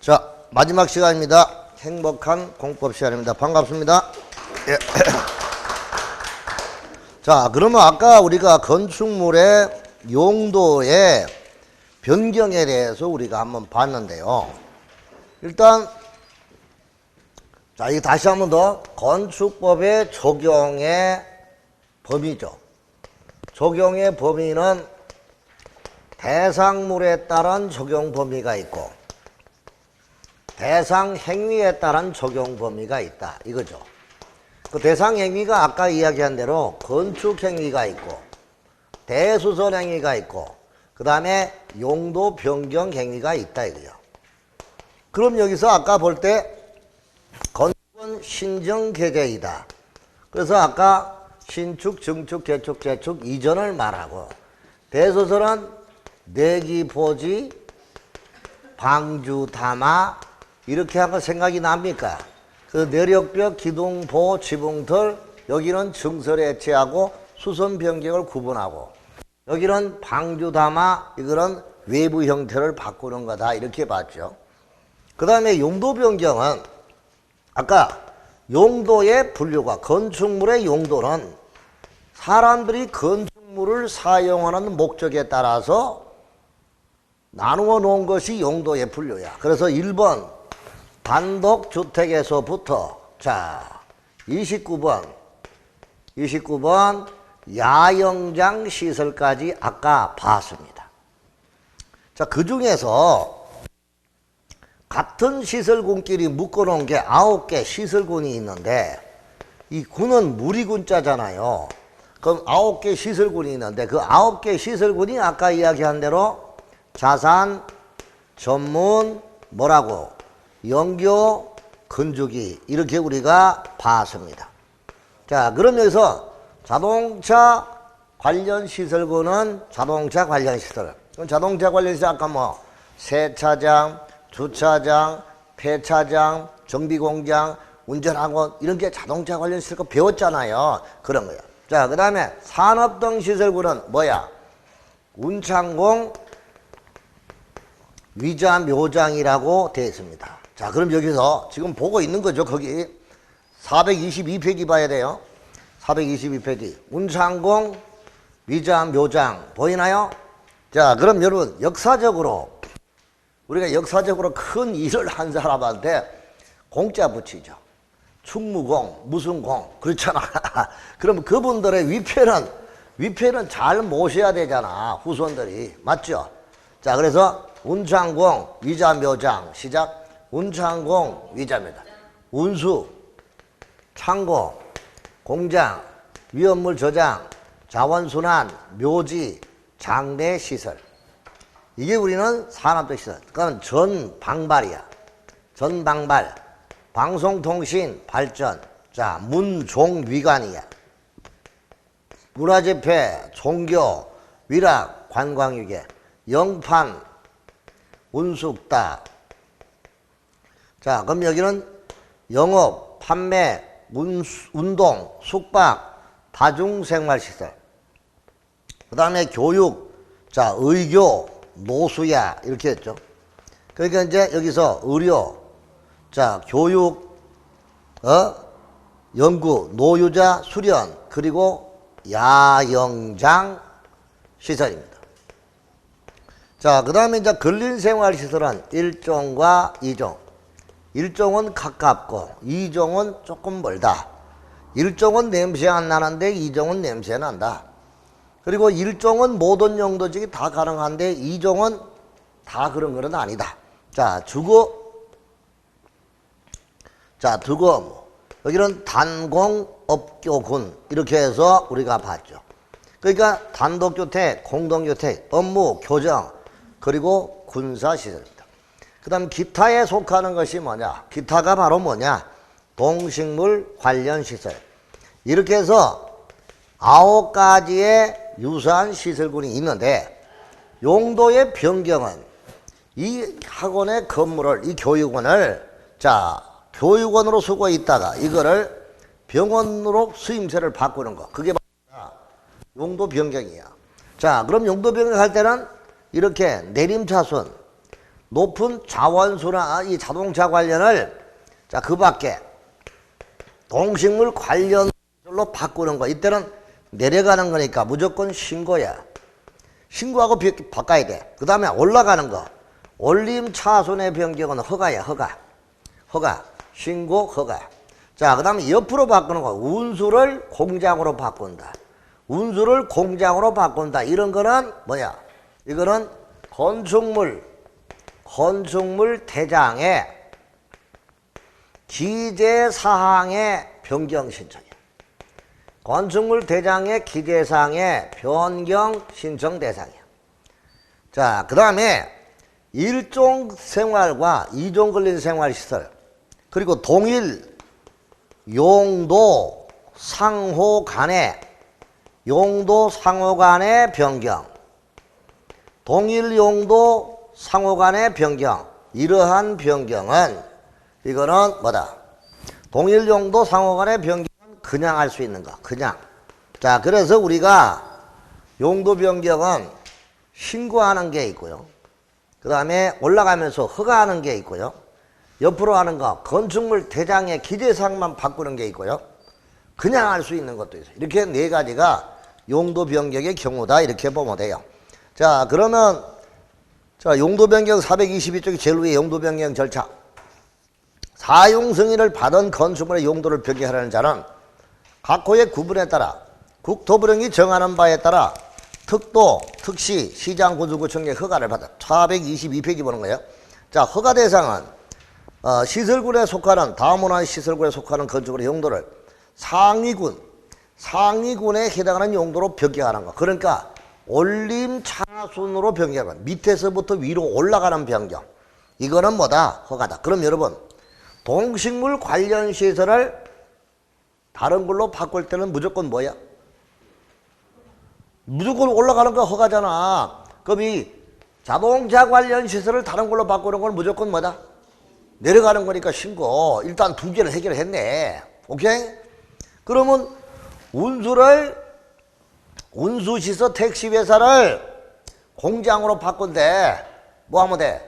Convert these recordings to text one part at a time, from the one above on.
자, 마지막 시간입니다. 행복한 공법 시간입니다. 반갑습니다. 예. 자, 그러면 아까 우리가 건축물의 용도의 변경에 대해서 우리가 한번 봤는데요. 일단, 자, 이거 다시 한번 더 건축법의 적용의 범위죠. 적용의 범위는 대상물에 따른 적용 범위가 있고 대상 행위에 따른 적용 범위가 있다 이거죠. 그 대상 행위가 아까 이야기한 대로 건축 행위가 있고 대수선 행위가 있고 그 다음에 용도 변경 행위가 있다 이거죠. 그럼 여기서 아까 볼 때 건축은 신정 개재이다. 그래서 아까 신축, 증축, 개축, 재축 이전을 말하고 대소설은 내기, 보지, 방주, 담화 이렇게 한 거 생각이 납니까? 그 내력벽, 기둥, 보, 지붕틀 여기는 증설에 해체하고 수선 변경을 구분하고 여기는 방주, 담화 이거는 외부 형태를 바꾸는 거다 이렇게 봤죠. 그 다음에 용도 변경은 아까 용도의 분류가 건축물의 용도는 사람들이 건축물을 사용하는 목적에 따라서 나누어 놓은 것이 용도의 분류야. 그래서 1번 단독주택에서부터 자 29번 야영장 시설까지 아까 봤습니다. 자, 그 중에서 같은 시설군끼리 묶어놓은 게 9개 시설군이 있는데 이 군은 무리군자잖아요. 그럼 9개 시설군이 있는데 그 9개 시설군이 아까 이야기한 대로 자산, 전문, 뭐라고? 영교, 건축이 이렇게 우리가 봤습니다. 자, 그럼 여기서 자동차 관련 시설군은 자동차 관련 시설. 그럼 자동차 관련 시설 아까 뭐 세차장, 주차장, 폐차장, 정비공장, 운전학원 이런 게 자동차 관련 시설 거 배웠잖아요. 그런 거예요. 자, 그 다음에 산업 등 시설군은 뭐야? 운창공, 위자, 묘장이라고 되어 있습니다. 자, 그럼 여기서 지금 보고 있는 거죠. 거기 422페이지 봐야 돼요. 422페이지 운창공, 위자, 묘장 보이나요? 자, 그럼 여러분 역사적으로 우리가 역사적으로 큰 일을 한 사람한테 공짜 붙이죠. 충무공, 무슨 공 그렇잖아. 그럼 그분들의 위패는 잘 모셔야 되잖아. 후손들이 맞죠? 자, 그래서 운창공, 위자, 묘장 시작. 운창공, 위자, 묘장 운수, 창고, 공장, 위험물 저장, 자원순환, 묘지, 장례 시설 이게 우리는 산업적 시설. 그건 전방발이야. 전방발. 방송통신 발전. 자, 문종위관이야. 문화재폐, 종교, 위락, 관광유계, 영판, 운숙다. 자, 그럼 여기는 영업, 판매, 운동, 숙박, 다중생활시설. 그 다음에 교육, 자, 의교, 노수야 이렇게 했죠. 그러니까 이제 여기서 의료, 자, 교육, 연구, 노유자, 수련, 그리고 야영장 시설입니다. 자, 그 다음에 이제 근린생활시설은 1종과 2종. 1종은 가깝고 2종은 조금 멀다. 1종은 냄새 안 나는데 2종은 냄새 난다. 그리고 1종은 모든 용도직이 다 가능한데 2종은 다 그런 건 아니다. 자, 두검. 여기는 단공업교군 이렇게 해서 우리가 봤죠. 그러니까 단독주택, 공동주택, 업무, 교정, 그리고 군사시설입니다. 그 다음 기타에 속하는 것이 뭐냐? 기타가 바로 뭐냐? 동식물 관련 시설. 이렇게 해서 9가지의 유사한 시설군이 있는데 용도의 변경은 이 학원의 건물을, 이 교육원을 자, 교육원으로 쓰고 있다가 이거를 병원으로 수임세를 바꾸는 거. 그게 바로 용도 변경이야. 자, 그럼 용도 변경할 때는 이렇게 내림차순, 높은 자원수나 이 자동차 관련을 자, 그 밖에 동식물 관련 시설로 바꾸는 거. 이때는 내려가는 거니까 무조건 신고야. 신고하고 바꿔야 돼. 그 다음에 올라가는 거. 올림 차순의 변경은 허가야, 허가. 허가. 신고, 허가. 자, 그 다음에 옆으로 바꾸는 거. 운수를 공장으로 바꾼다. 운수를 공장으로 바꾼다. 이런 거는 뭐야? 이거는 건축물 대장의 기재사항의 변경 신청이야. 건축물 대장의 기재사항의 변경 신청 대상이야. 자, 그 다음에 일종 생활과 이종 걸린 생활시설, 그리고 동일 용도 상호 간의 변경, 동일 용도 상호 간의 변경, 이러한 변경은 이거는 뭐다? 동일 용도 상호 간의 변경은 그냥 할 수 있는 거, 그냥. 자, 그래서 우리가 용도 변경은 신고하는 게 있고요. 그 다음에 올라가면서 허가하는 게 있고요. 옆으로 하는 거, 건축물 대장의 기재사항만 바꾸는 게 있고요. 그냥 할 수 있는 것도 있어요. 이렇게 네 가지가 용도 변경의 경우다. 이렇게 보면 돼요. 자, 그러면 자, 용도 변경 422쪽이 제일 위에 용도 변경 절차. 사용 승인을 받은 건축물의 용도를 변경하려는 자는 각호의 구분에 따라 국토부령이 정하는 바에 따라 특도, 특시, 시장군수구청의 허가를 받아. 422페이지 보는 거예요. 자, 허가 대상은 시설군에 속하는, 다문화 시설군에 속하는 건축물의 용도를 상위군에 해당하는 용도로 변경하는 거. 그러니까 올림 차순으로 변경하는 거. 밑에서부터 위로 올라가는 변경. 이거는 뭐다? 허가다. 그럼 여러분, 동식물 관련 시설을 다른 걸로 바꿀 때는 무조건 뭐야? 무조건 올라가는 거 허가잖아. 그럼 이 자동차 관련 시설을 다른 걸로 바꾸는 건 무조건 뭐다? 내려가는 거니까 신고. 일단 두 개를 해결했네. 오케이? 그러면 운수시설 택시회사를 공장으로 바꾼대. 뭐 하면 돼?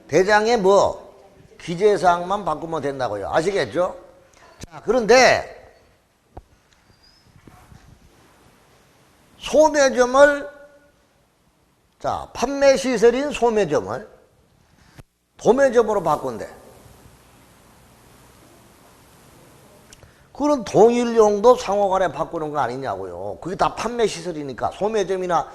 대장의 뭐? 기재사항만 바꾸면 된다고요. 아시겠죠? 자, 그런데 소매점을, 자, 판매시설인 소매점을 도매점으로 바꾼대. 그런 동일 용도 상호간에 바꾸는 거 아니냐고요. 그게 다 판매시설이니까. 소매점이나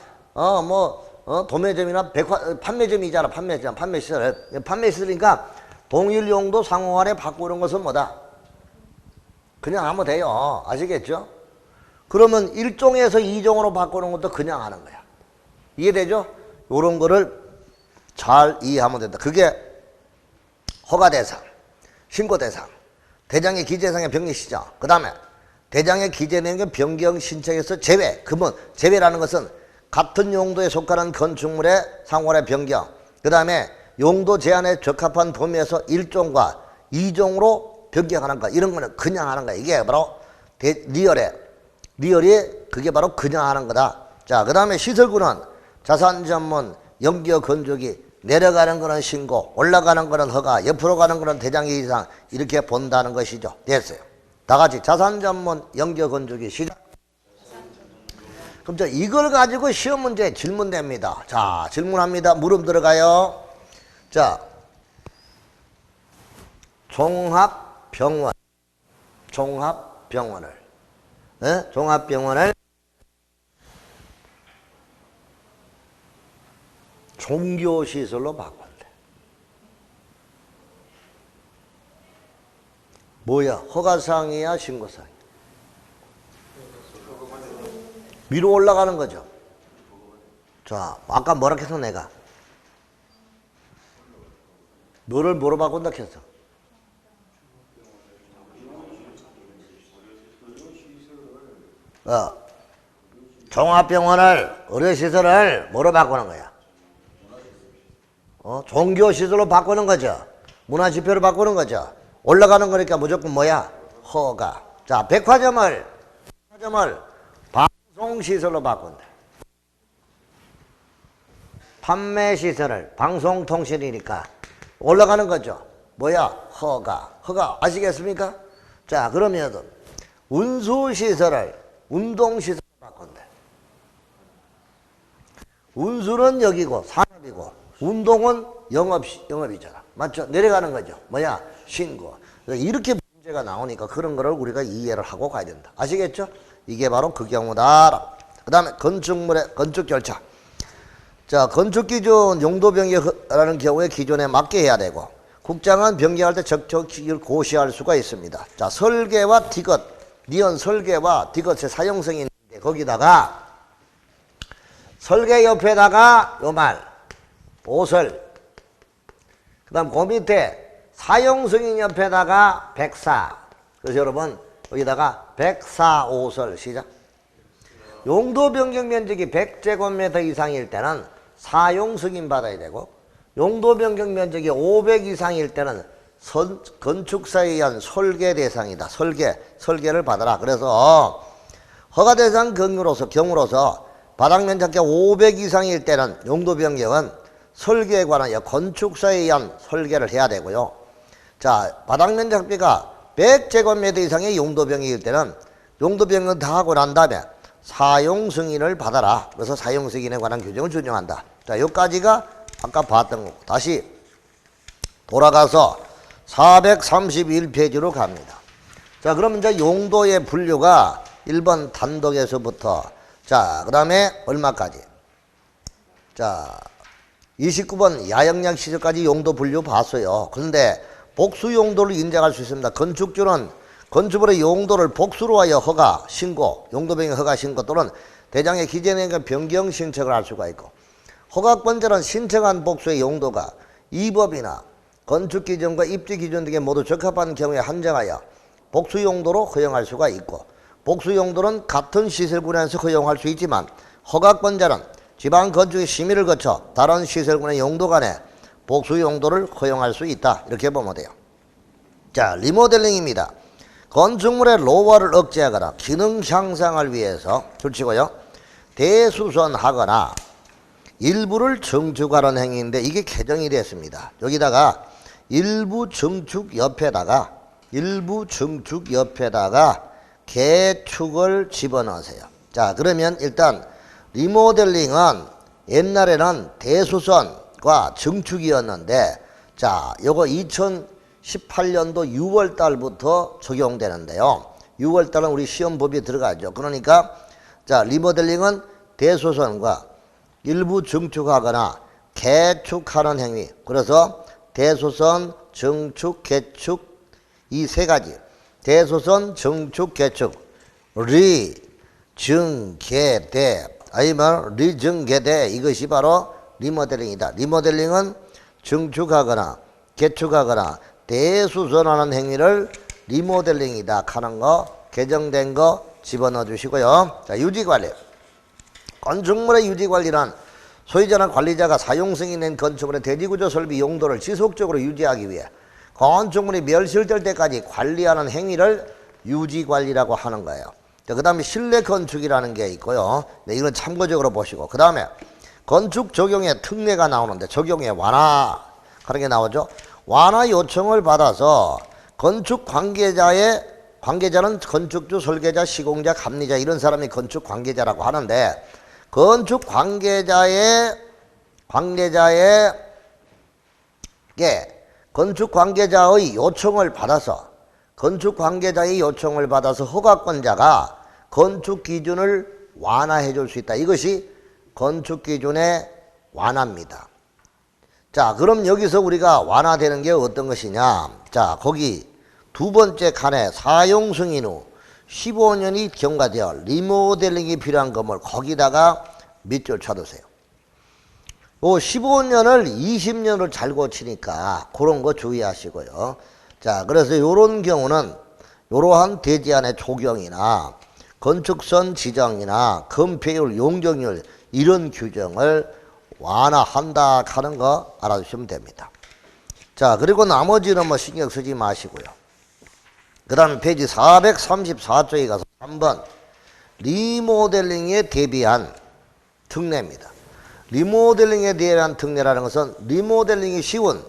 도매점이나 판매점이잖아. 판매시설. 판매시설이니까 동일 용도 상호간에 바꾸는 것은 뭐다? 그냥 하면 돼요. 아시겠죠? 그러면 1종에서 2종으로 바꾸는 것도 그냥 하는 거야. 이해되죠? 요런 거를 잘 이해하면 된다. 그게 허가 대상, 신고 대상, 대장의 기재상의 변경 신청. 그 다음에 대장의 기재 내용의 변경 신청에서 제외. 그러면 제외라는 것은 같은 용도에 속하는 건축물의 상호간의 변경. 그 다음에 용도 제한에 적합한 범위에서 1종과 2종으로 변경하는 거. 이런 거는 그냥 하는 거야. 이게 바로 리얼이 그게 바로 그냥 하는 거다. 자, 그 다음에 시설구는 자산 전문, 연기어 건조기, 내려가는 거는 신고, 올라가는 거는 허가, 옆으로 가는 거는 대장의 이상, 이렇게 본다는 것이죠. 됐어요. 다 같이 자산 전문, 연기어 건조기 시작. 그럼 저 이걸 가지고 시험 문제 질문됩니다. 자, 질문합니다. 물음 들어가요. 자, 종합병원을 종교시설로 바꾼대. 뭐야? 허가사항이야? 신고사항이야? 위로 올라가는 거죠. 자, 아까 뭐라 했어 내가? 너를 뭐로 바꾼다 했어? 종합병원을, 의료시설을 뭐로 바꾸는 거야? 종교시설로 바꾸는 거죠. 문화지표로 바꾸는 거죠. 올라가는 거니까 무조건 뭐야? 허가. 자, 백화점을 방송시설로 바꾼다. 판매시설을 방송통신이니까 올라가는 거죠. 뭐야? 허가 아시겠습니까? 자, 그러면 운수시설을 운동시설로 바꾼대. 운수는 여기고 산업이고 운동은 영업이잖아. 맞죠? 내려가는 거죠. 뭐야? 신고. 이렇게 문제가 나오니까 그런 거를 우리가 이해를 하고 가야 된다. 아시겠죠? 이게 바로 그 경우다. 그 다음에 건축물의 건축 절차. 자, 건축 기준 용도 변경이라는 경우에 기존에 맞게 해야 되고, 국장은 변경할 때 적격을 고시할 수가 있습니다. 자, 설계와 디귿, 니은 설계와 디귿의 사용성이 있는데, 거기다가 설계 옆에다가 요 말, 오설. 그 다음 그 밑에 사용승인 옆에다가 백사. 그래서 여러분, 여기다가 백사오설 시작. 용도 변경 면적이 100제곱미터 이상일 때는 사용 승인 받아야 되고, 용도 변경 면적이 500 이상일 때는 건축사에 의한 설계 대상이다. 설계를 받아라. 그래서 허가 대상 경우로서 바닥 면적이 500 이상일 때는 용도 변경은 설계에 관하여 건축사에 의한 설계를 해야 되고요. 자, 바닥 면적비가 100제곱미터 이상의 용도 변경일 때는 용도 변경 다 하고 난 다음에 사용 승인을 받아라. 그래서 사용 승인에 관한 규정을 준용한다. 자, 여기까지가 아까 봤던 거고, 다시 돌아가서 431페이지로 갑니다. 자, 그럼 이제 용도의 분류가 1번 단독에서부터, 자, 그 다음에 얼마까지? 자, 29번 야영장 시설까지 용도 분류 봤어요. 그런데 복수 용도를 인정할 수 있습니다. 건축주는 건축물의 용도를 복수로 하여 허가, 신고, 용도 변경 허가, 신고 또는 대장의 기재에 변경 신청을 할 수가 있고, 허가권자는 신청한 복수의 용도가 이 법이나 건축 기준과 입지 기준 등에 모두 적합한 경우에 한정하여 복수 용도로 허용할 수가 있고, 복수 용도는 같은 시설군에서 허용할 수 있지만 허가권자는 지방 건축의 심의를 거쳐 다른 시설군의 용도 간에 복수 용도를 허용할 수 있다. 이렇게 보면 돼요. 자, 리모델링입니다. 건축물의 노후화를 억제하거나 기능 향상을 위해서 둘치고요, 대수선하거나 일부를 증축하는 행위인데 이게 개정이 됐습니다. 여기다가 일부 증축 옆에다가 개축을 집어넣으세요. 자, 그러면 일단 리모델링은 옛날에는 대수선과 증축이었는데, 자, 요거 2018년도 6월 달부터 적용되는데요. 6월 달은 우리 시험법에 들어가죠. 그러니까 자, 리모델링은 대수선과 일부 증축하거나 개축하는 행위. 그래서 대수선, 증축, 개축 이 세 가지. 대수선, 증축, 개축. 증개대. 아니면 리증개대. 이것이 바로 리모델링이다. 리모델링은 증축하거나 개축하거나 대수선하는 행위를 리모델링이다 하는 거, 개정된 거 집어넣어 주시고요. 자, 유지관리. 건축물의 유지관리란 소유자나 관리자가 사용 승인된 건축물의 대지구조 설비 용도를 지속적으로 유지하기 위해 건축물이 멸실될 때까지 관리하는 행위를 유지관리라고 하는 거예요. 그 다음에 실내 건축이라는 게 있고요. 네, 이건 참고적으로 보시고, 그 다음에 건축 적용의 특례가 나오는데 적용의 완화 하는 게 나오죠. 완화 요청을 받아서 건축 관계자는 건축주, 설계자, 시공자, 감리자 이런 사람이 건축 관계자라고 하는데, 건축 관계자의 요청을 받아서 허가권자가 건축 기준을 완화해 줄 수 있다. 이것이 건축 기준의 완화입니다. 자, 그럼 여기서 우리가 완화되는 게 어떤 것이냐? 자, 거기 두 번째 칸에 사용 승인 후 15년이 경과되어 리모델링이 필요한 건물, 거기다가 밑줄 쳐두세요. 15년을 20년을 잘 고치니까 그런 거 주의하시고요. 자, 그래서 이런 경우는 이러한 대지안의 조경이나 건축선 지정이나 건폐율, 용적률 이런 규정을 완화한다 하는 거 알아두시면 됩니다. 자, 그리고 나머지는 뭐 신경 쓰지 마시고요. 그 다음 페이지 434쪽에 가서 3번 리모델링에 대비한 특례입니다. 리모델링에 대한 특례라는 것은 리모델링이 쉬운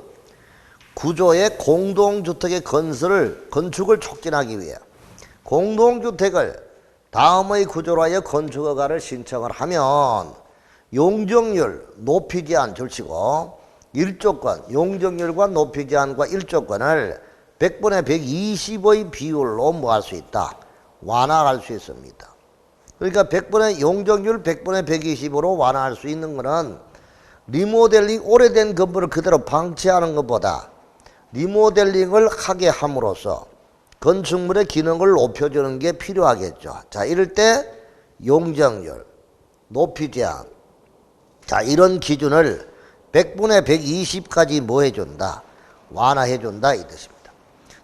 구조의 공동주택의 건축을 촉진하기 위해 공동주택을 다음의 구조로 하여 건축허가를 신청을 하면 용적률, 높이 제한 줄치고 1조건, 용적률과 높이 제한과 1조건을 100분의 120의 비율로 뭐 할 수 있다? 완화할 수 있습니다. 그러니까 100분의 용적률 100분의 120으로 완화할 수 있는 것은 리모델링 오래된 건물을 그대로 방치하는 것보다 리모델링을 하게 함으로써 건축물의 기능을 높여주는 게 필요하겠죠. 자, 이럴 때 용적률, 높이 제한, 자, 이런 기준을 100분의 120까지 뭐 해준다? 완화해준다 이 뜻입니다.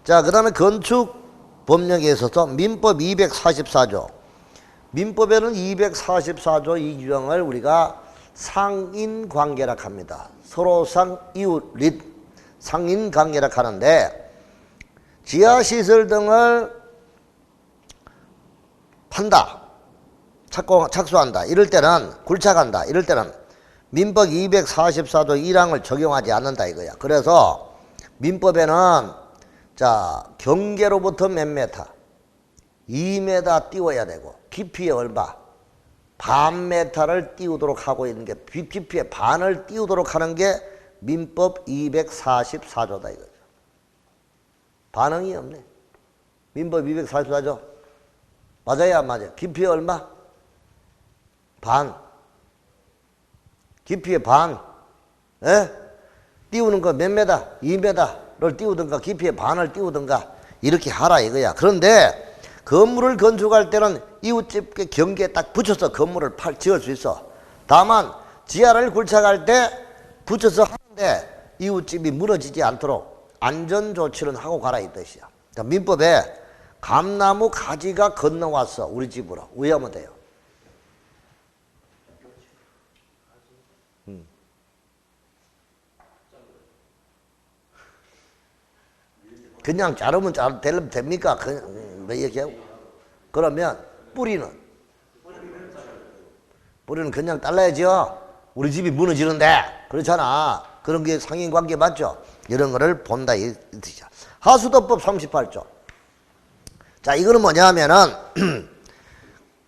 자, 그 다음에 건축법령에 있어서 민법 244조, 민법에는 244조 이 규정을 우리가 상인관계라 합니다. 서로상 이웃릿 상인관계라 하는데 지하시설 등을 판다, 착수한다, 이럴 때는 굴착한다, 이럴 때는 민법 244조 1항을 적용하지 않는다 이거야. 그래서 민법에는 자 경계로부터 몇 메타, 2m 띄워야 되고 깊이에 얼마, 반 메타를 띄우도록 하고 있는 게 깊이의 반을 띄우도록 하는 게 민법 244조다 이거죠. 반응이 없네. 민법 244조 맞아요 안 맞아요? 깊이에 얼마? 반. 깊이의 반. 예? 띄우는 거 몇 메다? 2m를 띄우든가 깊이의 반을 띄우든가 이렇게 하라 이거야. 그런데 건물을 건축할 때는 이웃집의 경계에 딱 붙여서 건물을 지을 수 있어. 다만 지하를 굴착할 때 붙여서 하는데 이웃집이 무너지지 않도록 안전조치는 하고 가라 이 뜻이야. 그러니까 민법에 감나무 가지가 건너왔어 우리 집으로 위하면 돼요. 그냥 자르면 되면 됩니까? 그냥 왜 얘기하고? 그러면 뿌리는 그냥 잘라야죠. 우리 집이 무너지는데 그렇잖아. 그런 게 상인관계 맞죠? 이런 거를 본다 이 뜻이죠. 하수도법 38조. 자, 이거는 뭐냐면은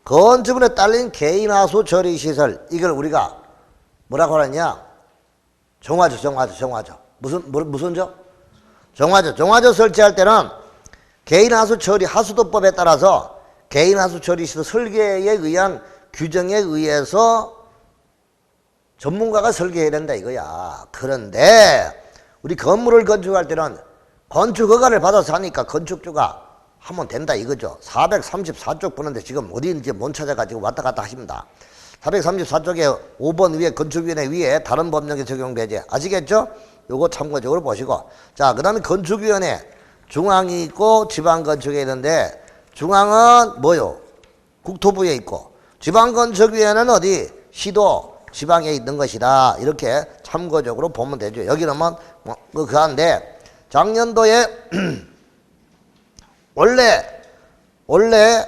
건축물에 딸린 개인 하수 처리 시설, 이걸 우리가 뭐라고 하느냐? 정화조. 무슨 조? 정화조 설치할 때는 개인 하수 처리 하수도법에 따라서 개인 하수 처리 시설 설계에 의한 규정에 의해서 전문가가 설계해야 된다 이거야. 그런데 우리 건물을 건축할 때는 건축허가를 받아서 하니까 건축주가 하면 된다 이거죠. 434쪽 보는데 지금 어디인지 못 찾아가지고 왔다 갔다 하십니다. 434쪽에 5번 위에 건축위원회 위에 다른 법령에 적용되지. 아시겠죠? 요거 참고적으로 보시고. 자, 그 다음에 건축위원회 중앙이 있고 지방건축에 있는데 중앙은 뭐요? 국토부에 있고 지방건축위원회는 어디? 시도 지방에 있는 것이다. 이렇게 참고적으로 보면 되죠. 여기는 뭐 그한데 작년도에 원래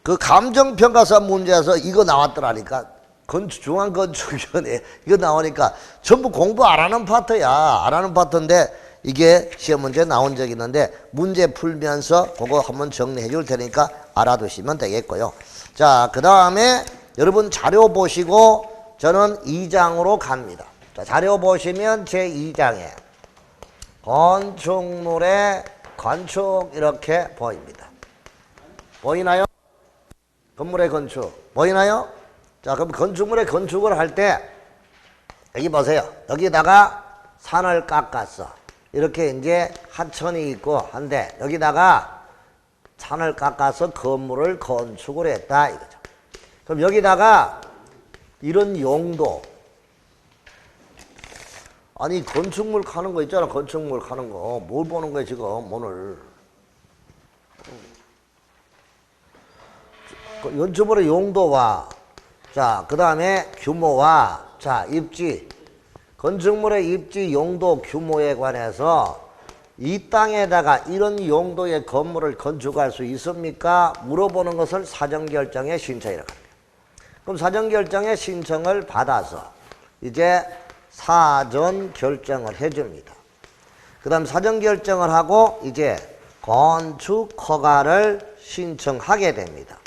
그 감정평가서 문제에서 이거 나왔더라니까. 중앙건축위원회 이거 나오니까 전부 공부 안 하는 파트야. 안 하는 파트인데 이게 시험 문제 나온 적이 있는데 문제 풀면서 그거 한번 정리해 줄 테니까 알아두시면 되겠고요. 자, 그 다음에 여러분 자료 보시고 저는 2장으로 갑니다. 자, 자료 보시면 제2장에 건축물의 건축 이렇게 보입니다. 보이나요? 건물의 건축 보이나요? 자, 그럼 건축물의 건축을 할 때 여기 보세요. 여기다가 산을 깎았어. 이렇게 이제 하천이 있고 한데 여기다가 산을 깎아서 건물을 건축을 했다 이거죠. 그럼 여기다가 이런 용도, 아니 건축물 가는 거 있잖아. 건축물 가는 거 뭘 보는 거야 지금 오늘. 건축물의 용도와 자, 그 다음에 규모와 자, 입지, 건축물의 입지, 용도, 규모에 관해서 이 땅에다가 이런 용도의 건물을 건축할 수 있습니까? 물어보는 것을 사전결정의 신청이라고 합니다. 그럼 사전결정의 신청을 받아서 이제 사전 결정을 해줍니다. 그 다음 사전 결정을 하고 이제 건축 허가를 신청하게 됩니다.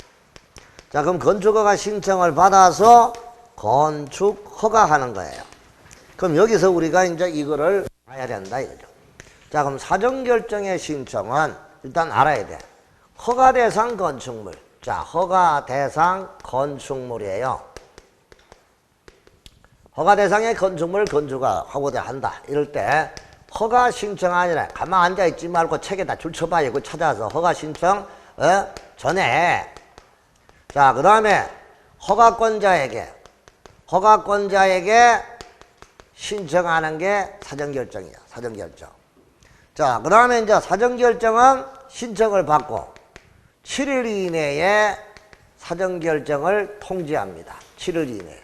자, 그럼 건축 허가 신청을 받아서 건축 허가하는 거예요. 그럼 여기서 우리가 이제 이거를 봐야 된다 이거죠. 자, 그럼 사전 결정의 신청은 일단 알아야 돼. 허가 대상 건축물. 자, 허가 대상 건축물이에요. 허가 대상의 건축물을 건축하고자 한다. 이럴 때 허가 신청 아니라 가만 앉아있지 말고 책에다 줄 쳐봐야 이거 찾아서 허가 신청 전에. 자, 그 다음에 허가권자에게 신청하는 게 사전결정이야. 사전결정. 자, 그 다음에 이제 사전결정은 신청을 받고 7일 이내에 사전결정을 통지합니다. 7일 이내에.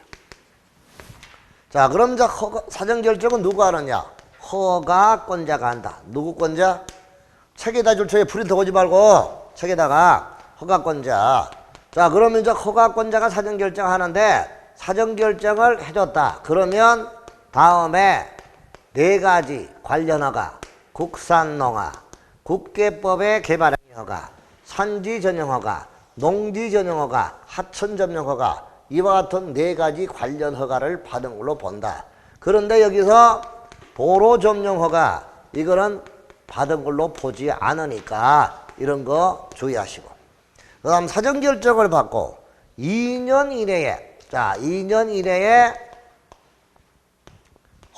자, 그럼 이제 사전결정은 누가 하느냐? 허가권자가 한다. 누구 권자? 책에다 줄 쳐에 프린터 오지 말고 책에다가 허가권자. 자, 그러면 이제 허가권자가 사전결정 하는데 사전결정을 해줬다. 그러면 다음에 4가지 관련 허가, 국산농화, 국계법의 개발행위 허가, 산지전용허가, 농지전용허가, 하천점용허가 이와 같은 4가지 관련 허가를 받은 걸로 본다. 그런데 여기서 도로점용허가 이거는 받은 걸로 보지 않으니까 이런 거 주의하시고, 그 다음 사전결정을 받고 2년 이내에, 자, 2년 이내에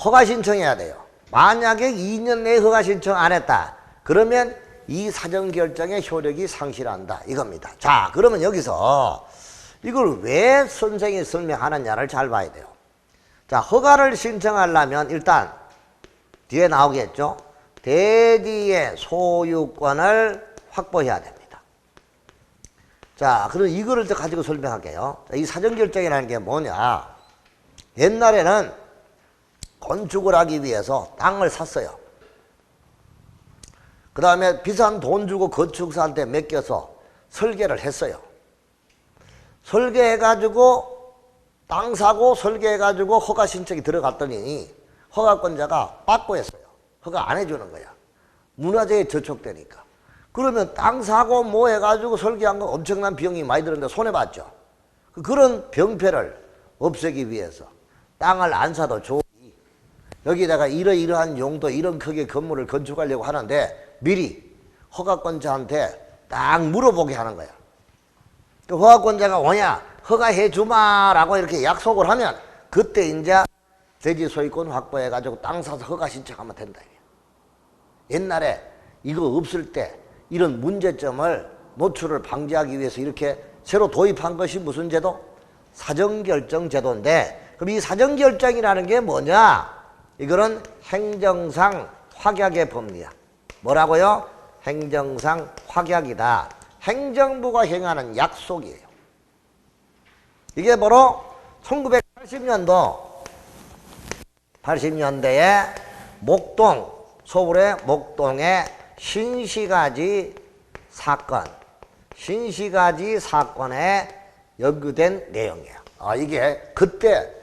허가 신청해야 돼요. 만약에 2년 내에 허가 신청 안 했다. 그러면 이 사전결정의 효력이 상실한다. 이겁니다. 자, 그러면 여기서 이걸 왜 선생이 설명하느냐를 잘 봐야 돼요. 자, 허가를 신청하려면 일단 뒤에 나오겠죠. 대지의 소유권을 확보해야 됩니다. 자, 그럼 이거를 가지고 설명할게요. 자, 이 사전결정이라는 게 뭐냐. 옛날에는 건축을 하기 위해서 땅을 샀어요. 그 다음에 비싼 돈 주고 건축사한테 맡겨서 설계를 했어요. 설계해가지고 땅 사고 설계해가지고 허가 신청이 들어갔더니 허가권자가 빠꾸했어요. 허가 안 해주는 거야. 문화재에 저촉되니까. 그러면 땅 사고 뭐 해가지고 설계한 거 엄청난 비용이 많이 드는데 손해봤죠. 그런 병폐를 없애기 위해서 땅을 안 사도 좋으니 여기다가 이러이러한 용도 이런 크기의 건물을 건축하려고 하는데 미리 허가권자한테 딱 물어보게 하는 거야. 그 허가권자가 뭐냐? 허가해 주마라고 이렇게 약속을 하면 그때 이제 대지 소유권 확보해가지고 땅 사서 허가 신청하면 된다. 옛날에 이거 없을 때 이런 문제점을 노출을 방지하기 위해서 이렇게 새로 도입한 것이 무슨 제도? 사전결정 제도인데, 그럼 이 사전결정이라는 게 뭐냐? 이거는 행정상 확약의 법리야. 뭐라고요? 행정상 확약이다. 행정부가 행하는 약속이에요. 이게 바로 1980년대에 목동, 서울의 목동의 신시가지 사건에 연구된 내용이에요. 아, 이게 그때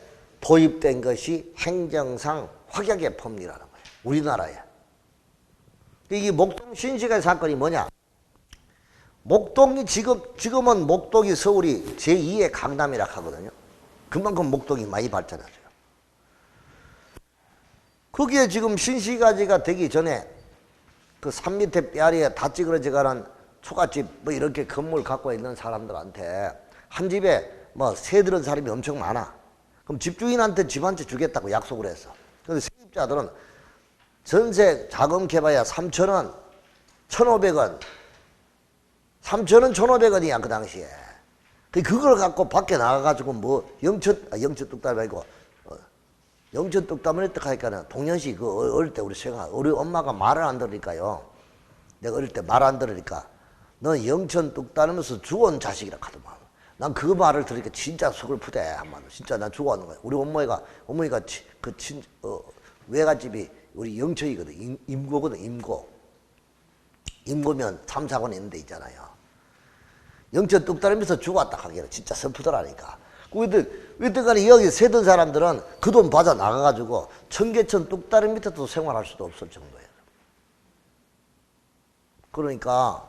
도입된 것이 행정상 확약의 법리라는 거예요. 우리나라에. 이 목동 신시가지 사건이 뭐냐? 목동이 지금은 목동이 서울이 제2의 강남이라 하거든요. 그만큼 목동이 많이 발전했어요. 거기에 지금 신시가지가 되기 전에 그 산 밑에 뼈아리에 다 찌그러져가는 초가집 뭐 이렇게 건물 갖고 있는 사람들한테 한 집에 뭐 새들은 사람이 엄청 많아. 그럼 집주인한테 집 한 채 주겠다고 약속을 했어. 그런데 세입자들은 전세 자금 개봐야 3,000원, 1,500원. 3,000원, 1,500원이야 그 당시에. 그걸 갖고 밖에 나가가지고 뭐 영천 뚝딱 말고 영천 뚝딱을 어떡하니까는 동년시 그 어릴 때 우리 엄마가 말을 안 들으니까요. 내가 어릴 때 말 안 들으니까 너 영천 뚝딱하면서 죽어온 자식이라 하더만. 난 그 말을 들으니까 진짜 속을 푸대 한마디. 진짜 난 죽어온 거야. 우리 어머니가 외갓집이 우리 영천이거든. 임고거든. 임고면 3, 4권 있는 데 있잖아요. 영천 뚝딱하면서 죽어왔다 하기는 진짜 슬프더라니까. 그들 이때까지 여기 세던 사람들은 그 돈 받아 나가가지고 청계천 뚝다리 밑에도 생활할 수도 없을 정도예요. 그러니까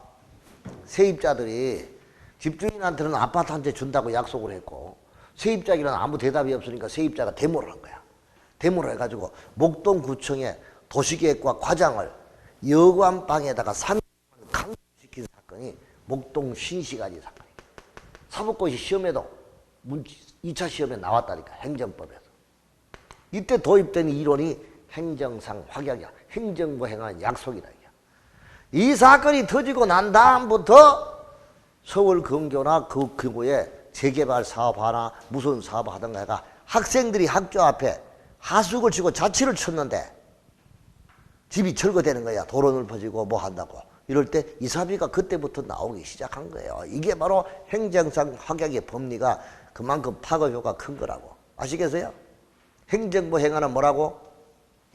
세입자들이 집주인한테는 아파트 한 채 준다고 약속을 했고 세입자에게는 아무 대답이 없으니까 세입자가 데모를 한 거야. 데모를 해가지고 목동구청에 도시계획과 과장을 여관방에다가 3년 강제시킨 사건이 목동 신시가지 사건이에요. 사법고시 시험에도 2차 시험에 나왔다니까, 행정법에서. 이때 도입된 이론이 행정상 확약이야. 행정부 행한 약속이다. 이 사건이 터지고 난 다음부터 서울 근교나 그 근교에 재개발 사업하나 무슨 사업 하던가 해가 학생들이 학교 앞에 하숙을 치고 자취를 쳤는데 집이 철거되는 거야. 도로 넓어지고 뭐 한다고. 이럴 때 이사비가 그때부터 나오기 시작한 거예요. 이게 바로 행정상 확약의 법리가 그만큼 파급 효과가 큰 거라고. 아시겠어요? 행정부 행하는 뭐라고?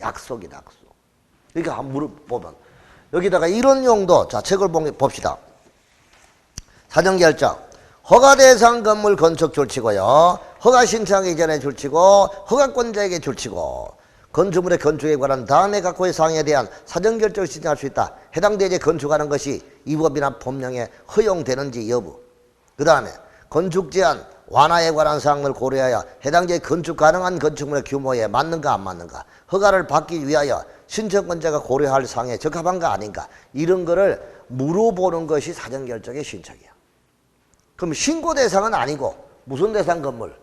약속이다. 약속. 그러니까 한번 물어보면 여기다가 이런 용도, 자 책을 봅시다. 사정결정. 허가대상 건물 건축 줄치고요. 허가 신청하기 전에 줄치고 허가권자에게 줄치고 건축물의 건축에 관한 다음에 각호의 사항에 대한 사정결정을 신청할 수 있다. 해당 대지에 건축하는 것이 이 법이나 법령에 허용되는지 여부. 그 다음에 건축 제한 완화에 관한 사항을 고려하여 해당 지에 건축 가능한 건축물의 규모에 맞는가 안 맞는가, 허가를 받기 위하여 신청권자가 고려할 사항에 적합한가 아닌가, 이런 거를 물어보는 것이 사정결정의 신청이야. 그럼 신고 대상은 아니고 무슨 대상 건물?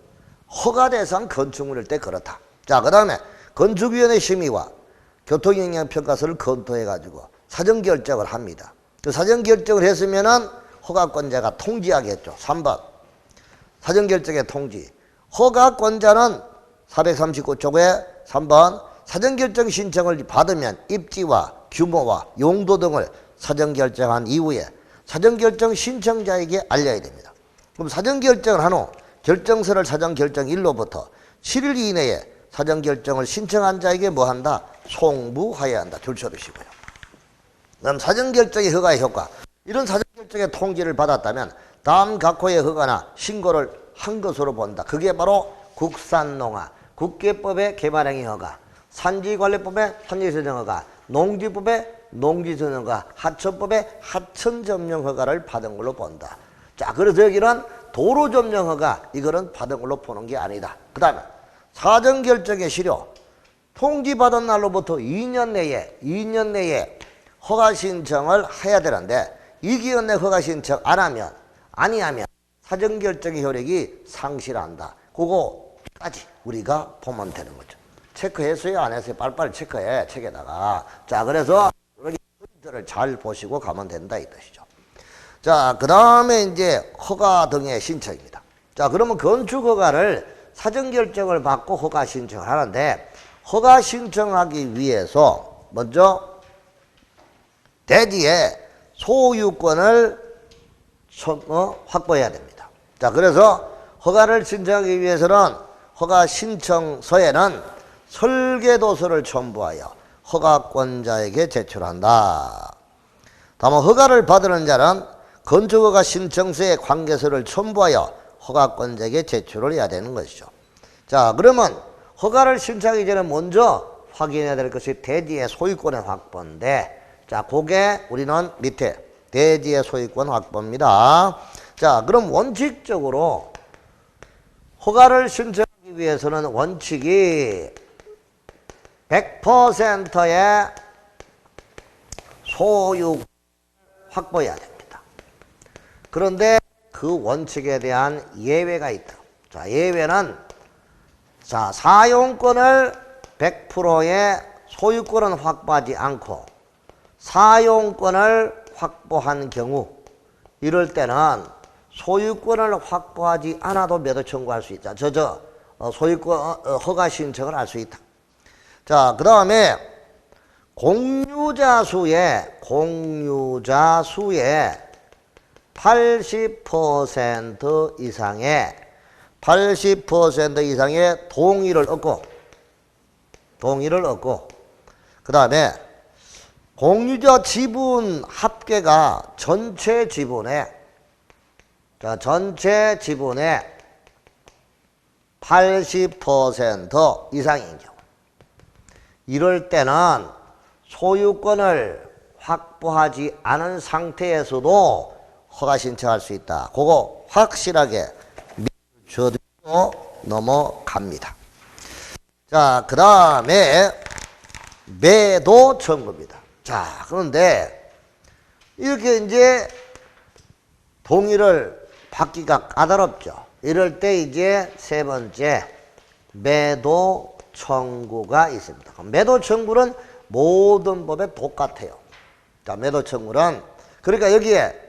허가 대상 건축물일 때 그렇다. 자, 그 다음에 건축위원회 심의와 교통영향평가서를 검토해가지고 사정결정을 합니다. 그 사정결정을 했으면은 허가권자가 통지하겠죠. 3번 사정결정의 통지. 허가권자는 439조에 3번 사정결정 신청을 받으면 입지와 규모와 용도 등을 사정결정한 이후에 사정결정 신청자에게 알려야 됩니다. 그럼 사정결정을 한 후 결정서를 사정결정일로부터 7일 이내에 사정결정을 신청한 자에게 뭐한다? 송부하여야 한다. 줄쳐두시고요. 그럼 사정결정의 허가의 효과. 이런 사정결정의 통지를 받았다면 다음 각호의 허가나 신고를 한 것으로 본다. 그게 바로 국산농화, 국계법의 개발행위 허가, 산지관리법의 산지선정 허가, 농지법의 농지선정 허가, 하천법의 하천점령 허가를 받은 걸로 본다. 자, 그래서 여기는 도로점령 허가, 이거는 받은 걸로 보는 게 아니다. 그 다음에 사정결정의 실효. 통지받은 날로부터 2년 내에 허가 신청을 해야 되는데 이 기간 내 허가 신청 안 하면, 아니하면 사정결정의 효력이 상실한다. 그거까지 우리가 보면 되는 거죠. 체크했어요? 안 했어요? 빨리빨리 체크해. 책에다가. 자, 그래서 여기 포인트를 잘 보시고 가면 된다 이 뜻이죠. 자, 그 다음에 이제 허가 등의 신청입니다. 자, 그러면 건축허가를 사정결정을 받고 허가 신청을 하는데 허가 신청하기 위해서 먼저 대지의 소유권을 확보해야 됩니다. 자, 그래서 허가를 신청하기 위해서는 허가 신청서에는 설계도서를 첨부하여 허가권자에게 제출한다. 다만 허가를 받는 자는 건축허가 신청서에 관계서를 첨부하여 허가권자에게 제출을 해야 되는 것이죠. 자, 그러면 허가를 신청하기 전에 먼저 확인해야 될 것이 대지의 소유권의 확보인데, 자, 그게 우리는 밑에 대지의 소유권 확보입니다. 자, 그럼 원칙적으로 허가를 신청하기 위해서는 원칙이 100%의 소유 확보해야 됩니다. 그런데 그 원칙에 대한 예외가 있다. 자, 예외는 자, 사용권을 100%의 소유권은 확보하지 않고 사용권을 확보한 경우, 이럴 때는 소유권을 확보하지 않아도 매도 청구할 수 있다. 소유권 허가 신청을 할 수 있다. 자, 그 다음에 공유자 수의 80% 이상의 동의를 얻고 그 다음에 공유자 지분 합계가 전체 지분의 80% 이상인 경우. 이럴 때는 소유권을 확보하지 않은 상태에서도 허가 신청할 수 있다. 그거 확실하게 줘두고 넘어갑니다. 자, 그 다음에 매도 청구입니다. 자, 그런데 이렇게 이제 동의를 받기가 까다롭죠. 이럴 때 이제 세 번째 매도 청구가 있습니다. 매도 청구는 모든 법에 똑같아요. 자, 매도 청구는 그러니까 여기에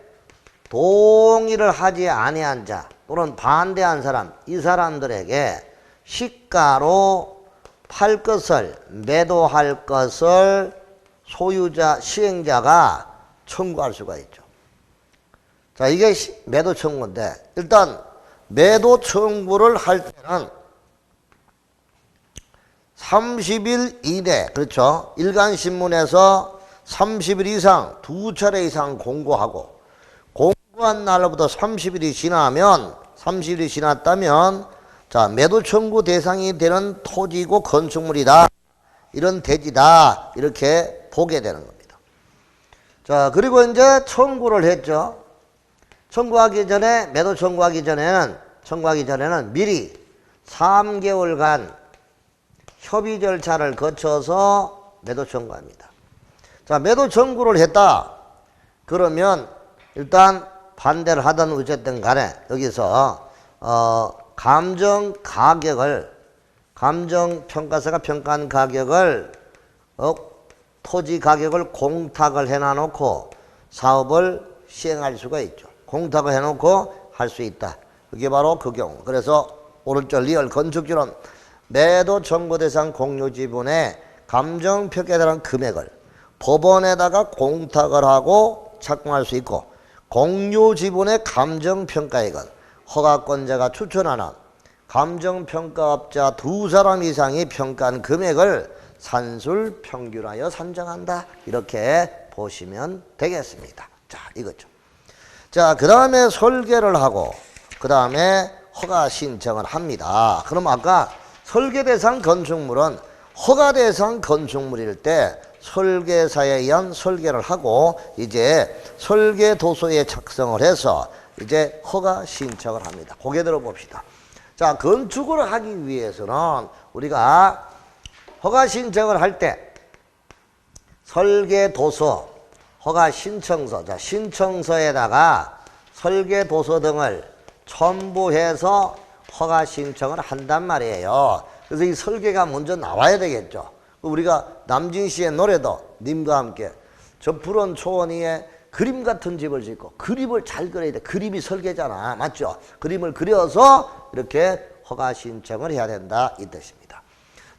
동의를 하지 아니한 자 또는 반대한 사람, 이 사람들에게 시가로 팔 것을, 매도할 것을 소유자, 시행자가 청구할 수가 있죠. 자, 이게 매도 청구인데, 일단 매도 청구를 할 때는 30일 이내, 그렇죠? 일간신문에서 30일 이상, 2차례 이상 공고하고, 공고한 날로부터 30일이 지나면, 30일이 지났다면, 자, 매도 청구 대상이 되는 토지고 건축물이다. 이런 대지다. 이렇게 보게 되는 겁니다. 자, 그리고 이제 청구를 했죠. 청구하기 전에, 매도 청구하기 전에는 미리 3개월간 협의 절차를 거쳐서 매도 청구합니다. 자, 매도 청구를 했다. 그러면 일단 반대를 하든 어쨌든 간에 여기서 감정평가사가 평가한 가격을 토지 가격을 공탁을 해놔놓고 사업을 시행할 수가 있죠. 공탁을 해놓고 할 수 있다. 그게 바로 그 경우. 그래서 오른쪽 리얼 건축주는 매도 청구 대상 공유지분의 감정평가에 대한 금액을 법원에다가 공탁을 하고 착공할 수 있고, 공유지분의 감정평가액은 허가권자가 추천하는 감정평가업자 2사람 이상이 평가한 금액을 산술평균하여 산정한다. 이렇게 보시면 되겠습니다. 자, 이거죠. 자, 그 다음에 설계를 하고 그 다음에 허가 신청을 합니다. 그럼 아까 설계대상 건축물은 허가대상 건축물일 때 설계사에 의한 설계를 하고 이제 설계도서에 작성을 해서 이제 허가 신청을 합니다. 고개 들어봅시다. 자, 건축을 하기 위해서는 우리가 허가 신청을 할 때 설계도서, 허가 신청서, 자, 신청서에다가 설계도서 등을 첨부해서 허가 신청을 한단 말이에요. 그래서 이 설계가 먼저 나와야 되겠죠. 우리가 남진 씨의 노래도 님과 함께 저 푸른 초원 위에 그림 같은 집을 짓고, 그림을 잘 그려야 돼. 그림이 설계잖아. 맞죠? 그림을 그려서 이렇게 허가 신청을 해야 된다. 이 뜻입니다.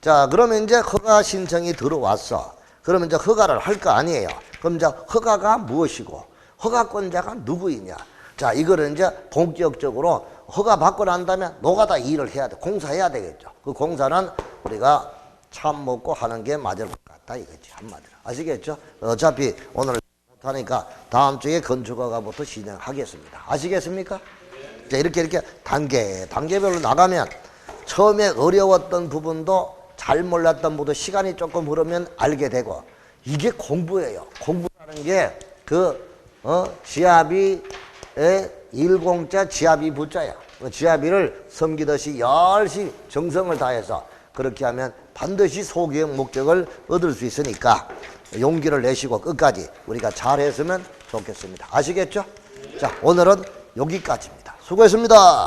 자, 그러면 이제 허가 신청이 들어왔어. 그러면 이제 허가를 할 거 아니에요. 그럼 이제 허가가 무엇이고 허가권자가 누구이냐. 자, 이거를 이제 본격적으로 허가 받고 난 다음에 노가다 일을 해야 돼. 공사해야 되겠죠. 그 공사는 우리가 참 먹고 하는 게 맞을 것 같다 이거지. 한마디로. 아시겠죠? 어차피 오늘 못하니까 다음 주에 건축허가부터 진행하겠습니다. 아시겠습니까? 자, 이렇게 단계별로 나가면 처음에 어려웠던 부분도 잘 몰랐던 부분도 시간이 조금 흐르면 알게 되고, 이게 공부예요. 공부라는 게 지아비 일공자 지아비 부자야. 지아비를 섬기듯이 열심히 정성을 다해서 그렇게 하면 반드시 소기의 목적을 얻을 수 있으니까 용기를 내시고 끝까지 우리가 잘했으면 좋겠습니다. 아시겠죠? 자, 오늘은 여기까지입니다. 수고했습니다.